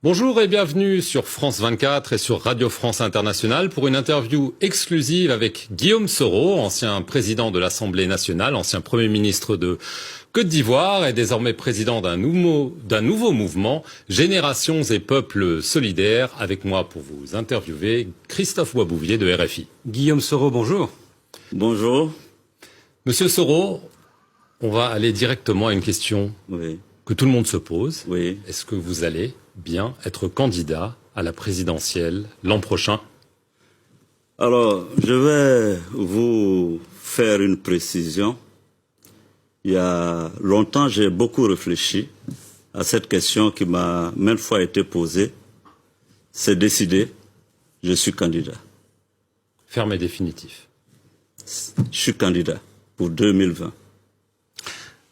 Bonjour et bienvenue sur France 24 et sur Radio France Internationale pour une interview exclusive avec Guillaume Soro, ancien président de l'Assemblée nationale, ancien Premier ministre de Côte d'Ivoire et désormais président d'un nouveau mouvement, Générations et Peuples Solidaires. Avec moi pour vous interviewer, Christophe Boisbouvier de RFI. Guillaume Soro, bonjour. Bonjour. Monsieur Soro, on va aller directement à une question que tout le monde se pose. Est-ce que vous allez bien être candidat à la présidentielle l'an prochain? Alors, je vais vous faire une précision. Il y a longtemps, j'ai beaucoup réfléchi à cette question qui m'a maintes fois été posée. C'est décidé, je suis candidat. Ferme et définitif. Je suis candidat pour 2020.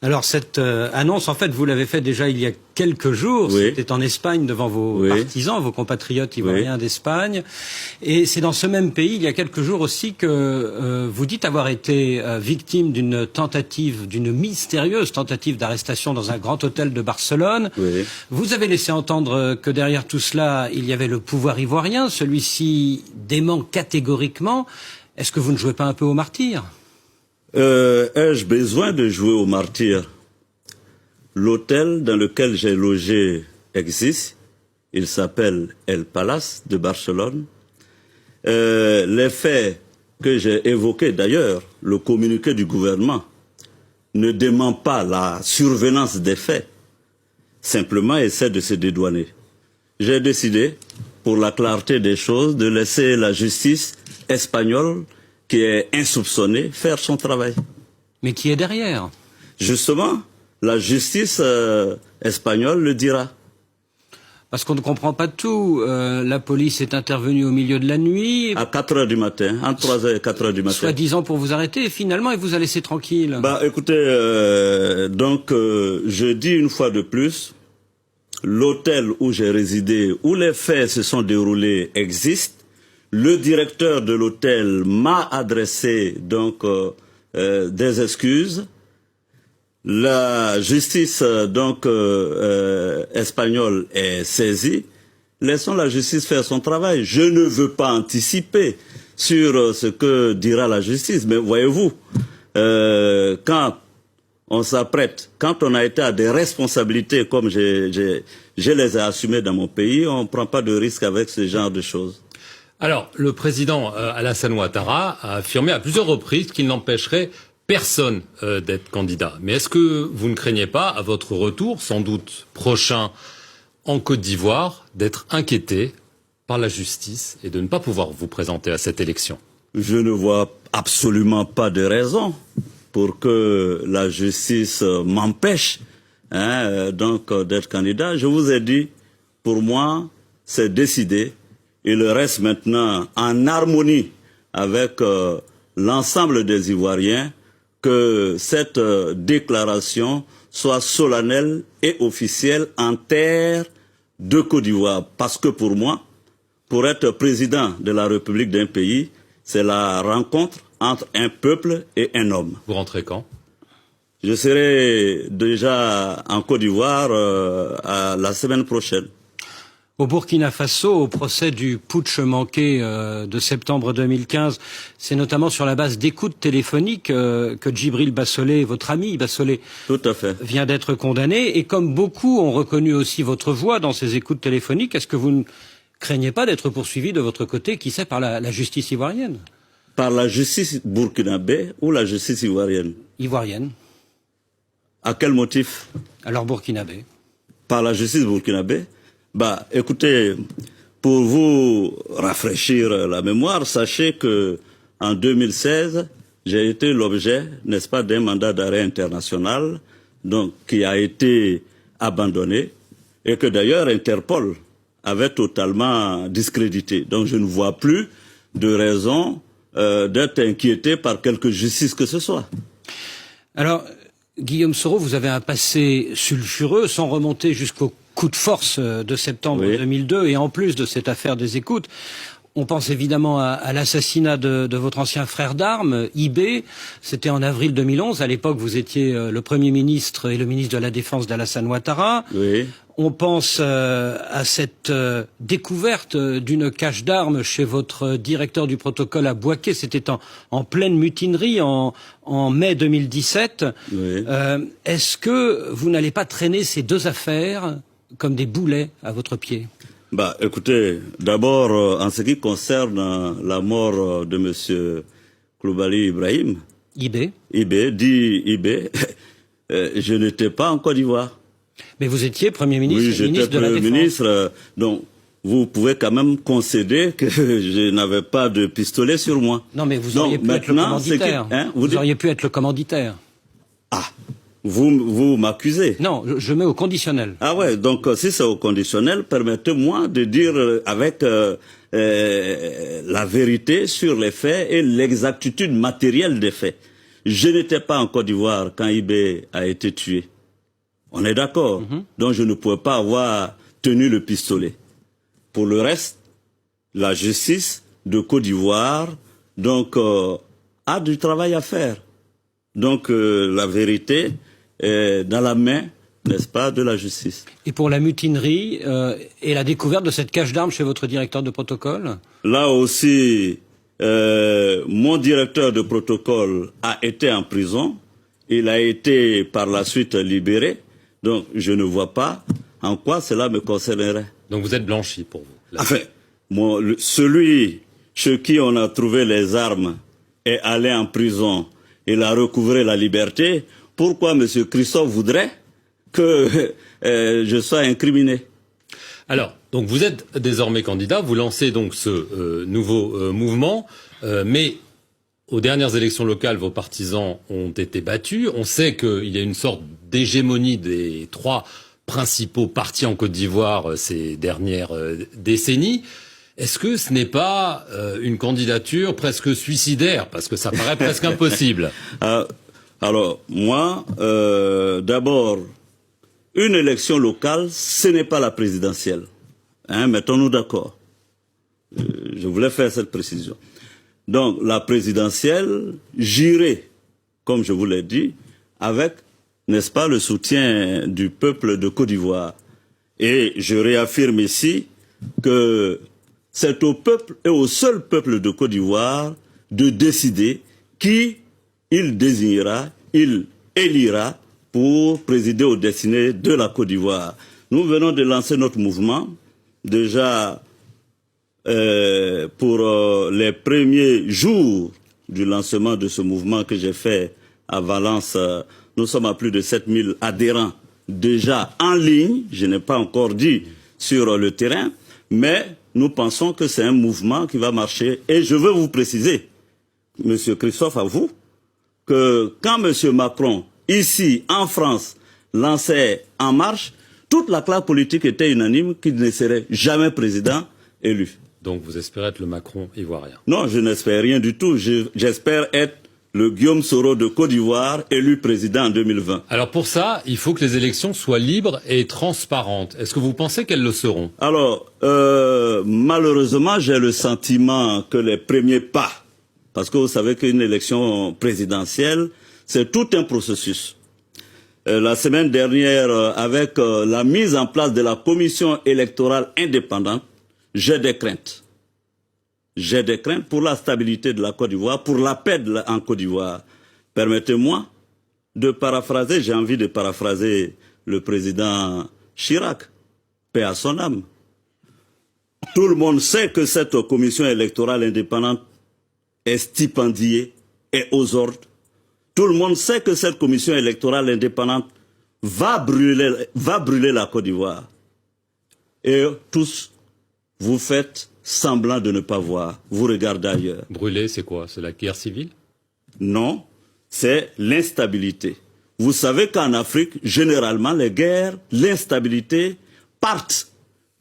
Alors cette annonce, en fait, vous l'avez faite déjà il y a quelques jours. C'était en Espagne devant vos partisans, vos compatriotes ivoiriens d'Espagne. Et c'est dans ce même pays, il y a quelques jours aussi, que vous dites avoir été victime d'une tentative, d'une mystérieuse tentative d'arrestation dans un grand hôtel de Barcelone. Vous avez laissé entendre que derrière tout cela, il y avait le pouvoir ivoirien. Celui-ci dément catégoriquement. Est-ce que vous ne jouez pas un peu au martyr ? Ai-je besoin de jouer au martyr? L'hôtel dans lequel j'ai logé existe. Il s'appelle El Palace de Barcelone. Les faits que j'ai évoqués, d'ailleurs, le communiqué du gouvernement, ne dément pas la survenance des faits. Simplement essaie de se dédouaner. J'ai décidé, pour la clarté des choses, de laisser la justice espagnole, qui est insoupçonné, faire son travail. Mais qui est derrière? Justement, la justice espagnole le dira. Parce qu'on ne comprend pas tout. La police est intervenue au milieu de la nuit. À 4 heures du matin, entre 3 heures et 4 heures du matin. Soi-disant pour vous arrêter, et finalement, il vous a laissé tranquille. Écoutez, je dis une fois de plus, l'hôtel où j'ai résidé, où les faits se sont déroulés, existe. Le directeur de l'hôtel m'a adressé des excuses. La justice espagnole est saisie. Laissons la justice faire son travail. Je ne veux pas anticiper sur ce que dira la justice, mais voyez-vous, quand on s'apprête, quand on a été à des responsabilités comme je les ai assumées dans mon pays, on ne prend pas de risque avec ce genre de choses. Alors, le président Alassane Ouattara a affirmé à plusieurs reprises qu'il n'empêcherait personne d'être candidat. Mais est-ce que vous ne craignez pas, à votre retour, sans doute prochain en Côte d'Ivoire, d'être inquiété par la justice et de ne pas pouvoir vous présenter à cette élection? Je ne vois absolument pas de raison pour que la justice m'empêche d'être candidat. Je vous ai dit, pour moi, c'est décidé. Il reste maintenant en harmonie avec l'ensemble des Ivoiriens que cette déclaration soit solennelle et officielle en terre de Côte d'Ivoire. Parce que pour moi, pour être président de la République d'un pays, c'est la rencontre entre un peuple et un homme. Vous rentrez quand? Je serai déjà en Côte d'Ivoire la semaine prochaine. Au Burkina Faso, au procès du putsch manqué de septembre 2015, c'est notamment sur la base d'écoutes téléphoniques que Djibril Bassolé, votre ami Bassolé, vient d'être condamné. Et comme beaucoup ont reconnu aussi votre voix dans ces écoutes téléphoniques, est-ce que vous ne craignez pas d'être poursuivi de votre côté, qui sait, par la justice ivoirienne? Par la justice burkinabé ou la justice ivoirienne? Ivoirienne. À quel motif? Alors burkinabé. Par la justice burkinabé? Écoutez, pour vous rafraîchir la mémoire, sachez que en 2016, j'ai été l'objet, n'est-ce pas, d'un mandat d'arrêt international, qui a été abandonné, et que d'ailleurs Interpol avait totalement discrédité. Donc je ne vois plus de raison d'être inquiété par quelque justice que ce soit. Alors, Guillaume Soro, vous avez un passé sulfureux, sans remonter jusqu'au coup de force de septembre 2002, et en plus de cette affaire des écoutes, on pense évidemment à l'assassinat de votre ancien frère d'armes, Ibé. C'était en avril 2011. À l'époque, vous étiez le Premier ministre et le ministre de la Défense d'Alassane Ouattara. On pense à cette découverte d'une cache d'armes chez votre directeur du protocole à Bouaké. C'était en pleine mutinerie en mai 2017. Oui. Est-ce que vous n'allez pas traîner ces deux affaires comme des boulets à votre pied? Bah, écoutez, d'abord, en ce qui concerne la mort de monsieur Koulibaly Ibrahim, Ibé, je n'étais pas en Côte d'Ivoire. Mais vous étiez Premier ministre, oui, ministre de la Défense. Ministre, donc vous pouvez quand même concéder que je n'avais pas de pistolet sur moi. Non, mais vous auriez pu être le commanditaire. Vous auriez pu être le commanditaire. Ah, vous m'accusez. Non, je mets au conditionnel. Ah ouais, donc si c'est au conditionnel, permettez-moi de dire avec la vérité sur les faits et l'exactitude matérielle des faits. Je n'étais pas en Côte d'Ivoire quand Ibé a été tué. On est d'accord. Donc je ne pouvais pas avoir tenu le pistolet. Pour le reste, la justice de Côte d'Ivoire donc a du travail à faire. Donc la vérité est dans la main, n'est-ce pas, de la justice. Et pour la mutinerie et la découverte de cette cache d'armes chez votre directeur de protocole? Là aussi, mon directeur de protocole a été en prison. Il a été par la suite libéré. Donc, je ne vois pas en quoi cela me concernerait. Donc, vous êtes blanchi pour vous. Enfin, celui chez qui on a trouvé les armes est allé en prison. Il a recouvré la liberté. Pourquoi M. Christophe voudrait que je sois incriminé? Alors, donc vous êtes désormais candidat. Vous lancez donc ce nouveau mouvement. Mais aux dernières élections locales, vos partisans ont été battus. On sait qu'il y a une sorte d'hégémonie des trois principaux partis en Côte d'Ivoire ces dernières décennies. Est-ce que ce n'est pas une candidature presque suicidaire? Parce que ça paraît presque impossible. Alors, moi, d'abord, une élection locale, ce n'est pas la présidentielle. Mettons-nous d'accord. Je voulais faire cette précision. Donc, la présidentielle, j'irai, comme je vous l'ai dit, avec, n'est-ce pas, le soutien du peuple de Côte d'Ivoire. Et je réaffirme ici que c'est au peuple et au seul peuple de Côte d'Ivoire de décider qui il désignera, il élira pour présider aux destinées de la Côte d'Ivoire. Nous venons de lancer notre mouvement, déjà pour les premiers jours du lancement de ce mouvement que j'ai fait à Valence. Nous sommes à plus de 7000 adhérents déjà en ligne, je n'ai pas encore dit sur le terrain, mais nous pensons que c'est un mouvement qui va marcher. Et je veux vous préciser, Monsieur Christophe, à vous, que quand Monsieur Macron, ici en France, lançait En Marche, toute la classe politique était unanime qu'il ne serait jamais président élu. Donc vous espérez être le Macron ivoirien? Non, je n'espère rien du tout. J'espère être le Guillaume Soro de Côte d'Ivoire, élu président en 2020. Alors pour ça, il faut que les élections soient libres et transparentes. Est-ce que vous pensez qu'elles le seront? Alors, malheureusement, j'ai le sentiment que les premiers pas, parce que vous savez qu'une élection présidentielle, c'est tout un processus. La semaine dernière, avec la mise en place de la commission électorale indépendante, j'ai des craintes. J'ai des craintes pour la stabilité de la Côte d'Ivoire, pour la paix en Côte d'Ivoire. Permettez-moi de paraphraser, j'ai envie de paraphraser le président Chirac, paix à son âme. Tout le monde sait que cette commission électorale indépendante est stipendiée et aux ordres. Tout le monde sait que cette commission électorale indépendante va brûler la Côte d'Ivoire. Et tous, vous faites semblant de ne pas voir. Vous regardez ailleurs. Brûler, c'est quoi? C'est la guerre civile? Non, c'est l'instabilité. Vous savez qu'en Afrique, généralement, les guerres, l'instabilité partent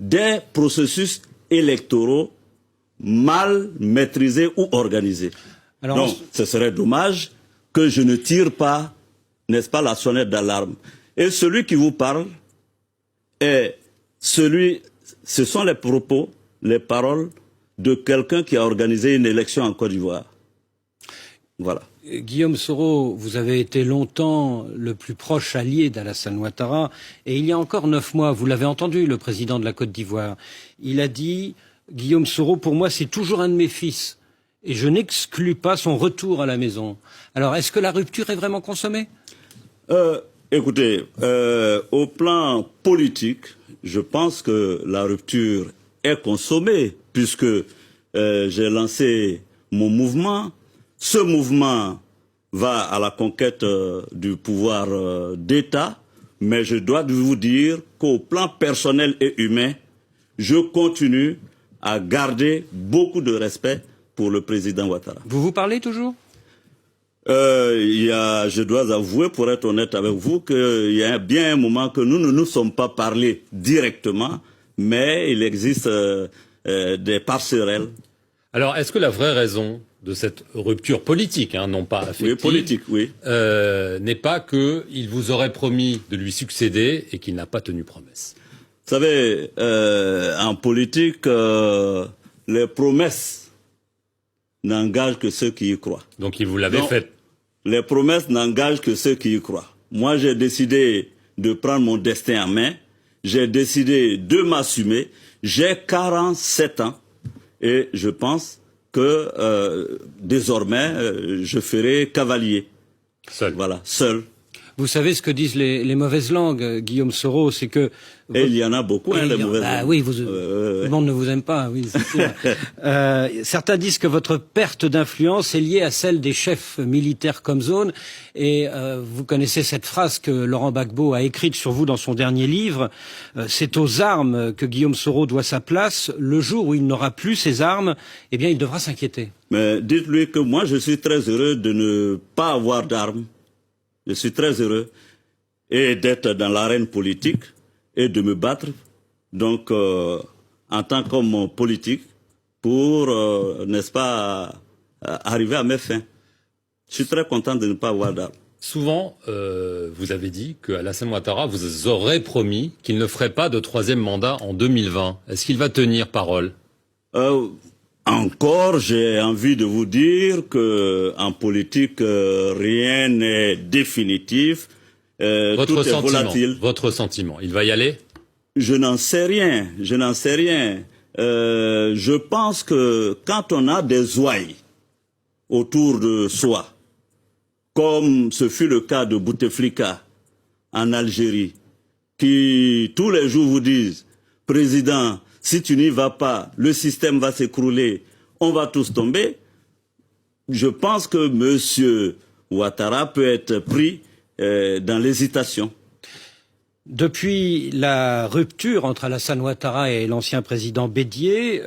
des processus électoraux mal maîtrisés ou organisés. Alors, donc, ce serait dommage que je ne tire pas, n'est-ce pas, la sonnette d'alarme. Et celui qui vous parle ce sont les propos, les paroles de quelqu'un qui a organisé une élection en Côte d'Ivoire. Voilà. Guillaume Soro, vous avez été longtemps le plus proche allié d'Alassane Ouattara, et il y a encore 9 mois, vous l'avez entendu, le président de la Côte d'Ivoire, il a dit « Guillaume Soro, pour moi, c'est toujours un de mes fils, et je n'exclus pas son retour à la maison ». Alors, est-ce que la rupture est vraiment consommée ? Écoutez, au plan politique, je pense que la rupture est consommée, puisque j'ai lancé mon mouvement. Ce mouvement va à la conquête du pouvoir d'État, mais je dois vous dire qu'au plan personnel et humain, je continue à garder beaucoup de respect pour le président Ouattara. Vous vous parlez toujours ? Je dois avouer, pour être honnête avec vous, qu'il y a bien un moment que nous ne nous sommes pas parlé directement, mais il existe des passerelles. Alors, est-ce que la vraie raison de cette rupture politique, non pas affective, oui, politique, oui, n'est pas qu'il vous aurait promis de lui succéder et qu'il n'a pas tenu promesse? Vous savez, en politique, les promesses n'engagent que ceux qui y croient. Donc, il vous l'avait fait. Les promesses n'engagent que ceux qui y croient. Moi, j'ai décidé de prendre mon destin en main. J'ai décidé de m'assumer. J'ai 47 ans et je pense que désormais, je ferai cavalier. Seul. Voilà, seul. Vous savez ce que disent les mauvaises langues, Guillaume Soro, c'est que... Et il y en a beaucoup, les mauvaises langues. Oui, tout le monde ne vous aime pas, oui, c'est sûr. Certains disent que votre perte d'influence est liée à celle des chefs militaires comme zone. Et vous connaissez cette phrase que Laurent Gbagbo a écrite sur vous dans son dernier livre. C'est aux armes que Guillaume Soro doit sa place. Le jour où il n'aura plus ses armes, eh bien, il devra s'inquiéter. Mais dites-lui que moi, je suis très heureux de ne pas avoir d'armes. Je suis très heureux et d'être dans l'arène politique et de me battre, donc en tant qu'homme politique, pour, n'est-ce pas, arriver à mes fins. Je suis très content de ne pas avoir d'armes. Souvent, vous avez dit qu'Alassane Ouattara vous aurait promis qu'il ne ferait pas de 3e mandat en 2020. Est-ce qu'il va tenir parole? Encore, j'ai envie de vous dire que en politique, rien n'est définitif. Tout est volatile. Votre sentiment, il va y aller? Je n'en sais rien. Je n'en sais rien. Je pense que quand on a des ouailles autour de soi, comme ce fut le cas de Bouteflika en Algérie, qui tous les jours vous disent, président, si tu n'y vas pas, le système va s'écrouler, on va tous tomber. Je pense que M. Ouattara peut être pris dans l'hésitation. Depuis la rupture entre Alassane Ouattara et l'ancien président Bédié,